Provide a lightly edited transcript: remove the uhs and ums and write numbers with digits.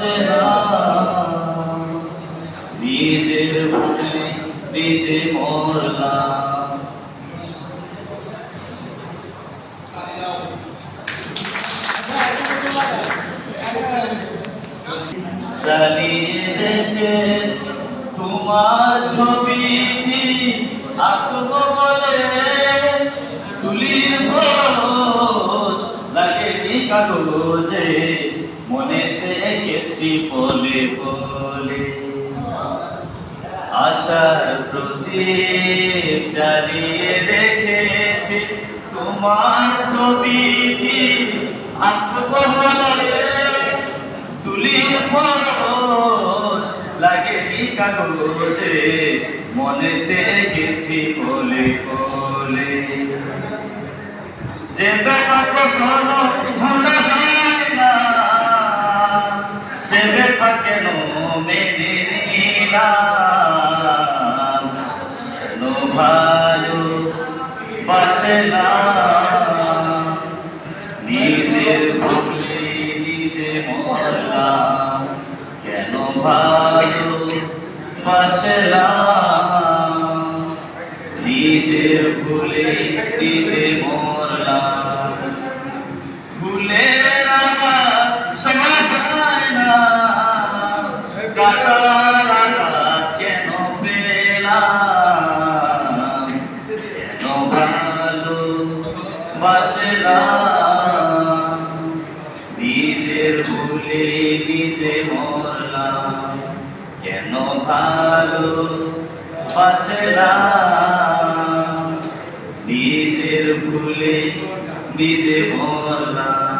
বাসে না, নিজের ভুলে নিজে মরলাম। জ্বালিয়ে রেখেছি তোমার ছবিটি, আঁকবো বলে তুলির ভোজ লাগেনি কাগজে, মনেতে এঁকেছি বলে বলে। আশার প্রদীপ জ্বালিয়ে রেখেছি তোমার ছবিটি, আঁকবো বলে তুলির ভোজ লাগেনি কাগজে, মনেতে গেছি বলে বলে। যে ব্যথা কখনো ভোলা যায় না, সে ব্যথা কেন মেনে নিলাম। কেন ভালো বাসে না, নিজের ভুলে নিজে মরলাম। কেন ভালো বাসে না, নিজের ভুলে নিজে মরলাম। ভুলের আঘাত সহা যায় না, কাটার আঘাত কেন পেলাম। কেন ভালো বাসে না, নিজের ভুলে নিজে মরলাম। কেন ভালো বাসে না, নিজের ভুলে নিজে মরলাম।